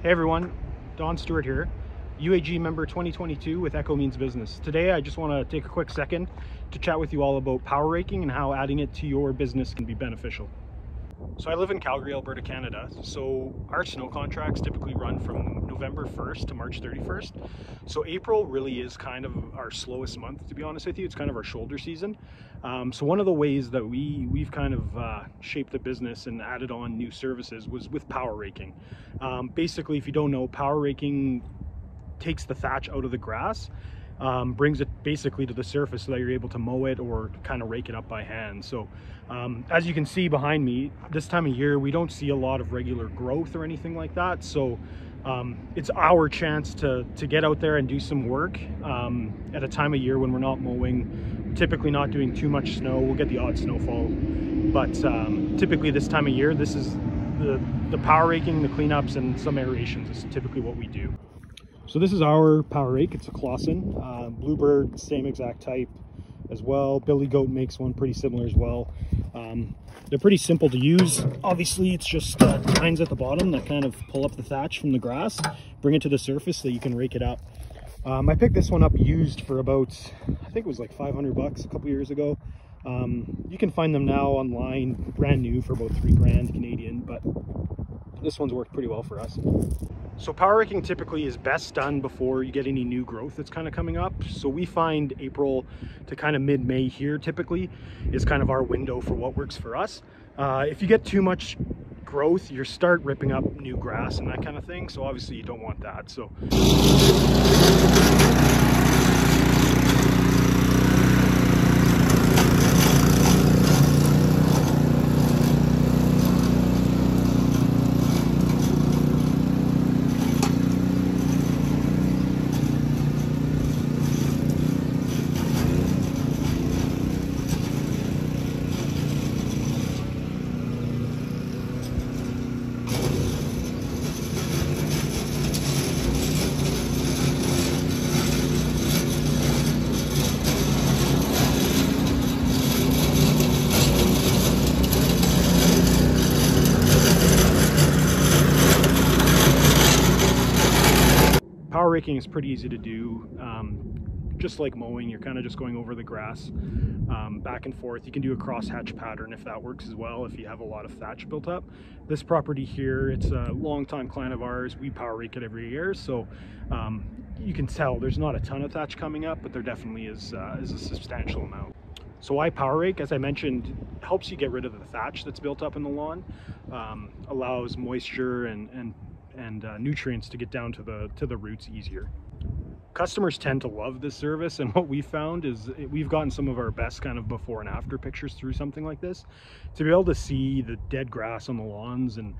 Hey everyone, Don Stewart here, UAG member 2022 with Echo Means Business. Today I just want to take a quick second to chat with you all about power raking and how adding it to your business can be beneficial. So I live in Calgary, Alberta, Canada. So our snow contracts typically run from November 1st to March 31st. So April really is kind of our slowest month, to be honest with you. It's kind of our shoulder season. So one of the ways that we've kind of shaped the business and added on new services was with power raking. Basically, if you don't know, power raking takes the thatch out of the grass, brings it basically to the surface so that you're able to mow it or kind of rake it up by hand. So as you can see behind me, this time of year we don't see a lot of regular growth or anything like that. So it's our chance to get out there and do some work at a time of year when we're not mowing, typically not doing too much snow. We'll get the odd snowfall, but typically this time of year, this is the power raking, the cleanups, and some aerations is typically what we do. So this is our power rake. It's a Clausen. Bluebird, same exact type as well. Billy Goat makes one pretty similar as well. They're pretty simple to use. Obviously, it's just tines at the bottom that kind of pull up the thatch from the grass, bring it to the surface so you can rake it up. I picked this one up used for about, I think it was like 500 bucks a couple years ago. You can find them now online, brand new, for about 3 grand Canadian, but this one's worked pretty well for us. So power raking typically is best done before you get any new growth that's kind of coming up. So we find April to kind of mid-May here typically is kind of our window for what works for us. If you get too much growth, you start ripping up new grass and that kind of thing. So obviously you don't want that. So power raking is pretty easy to do. Just like mowing, you're kind of just going over the grass back and forth. You can do a crosshatch pattern if that works as well, if you have a lot of thatch built up. This property here, it's a long-time client of ours. We power rake it every year, so you can tell there's not a ton of thatch coming up, but there definitely is a substantial amount. So why power rake? As I mentioned, helps you get rid of the thatch that's built up in the lawn, allows moisture and nutrients to get down to the roots easier. Customers tend to love this service, and what we found is we've gotten some of our best kind of before and after pictures through something like this. To be able to see the dead grass on the lawns and,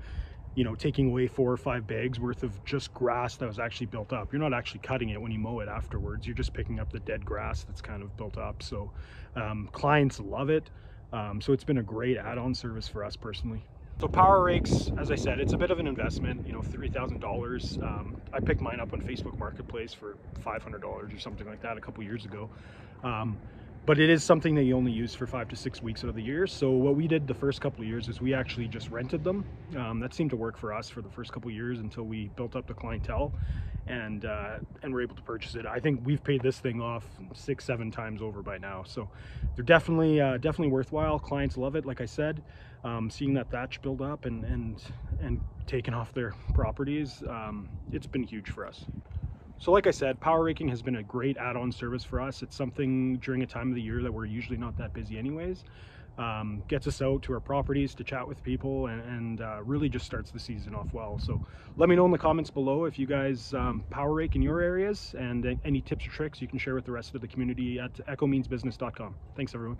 you know, taking away 4 or 5 bags worth of just grass that was actually built up. You're not actually cutting it when you mow it afterwards. You're just picking up the dead grass that's kind of built up. So clients love it. So it's been a great add-on service for us personally. So power rakes, as I said, it's a bit of an investment, you know, $3,000. I picked mine up on Facebook Marketplace for $500 or something like that a couple years ago. But it is something that you only use for 5 to 6 weeks out of the year. So what we did the first couple of years is we actually just rented them. That seemed to work for us for the first couple of years until we built up the clientele and we're able to purchase it. I think we've paid this thing off 6-7 times over by now. So they're definitely worthwhile. Clients love it, like I said. Seeing that thatch build up and taking off their properties, it's been huge for us. So like I said, power raking has been a great add-on service for us. It's something during a time of the year that we're usually not that busy anyways. Gets us out to our properties to chat with people and really just starts the season off well. So let me know in the comments below if you guys power rake in your areas, and any tips or tricks you can share with the rest of the community at echomeansbusiness.com. Thanks everyone.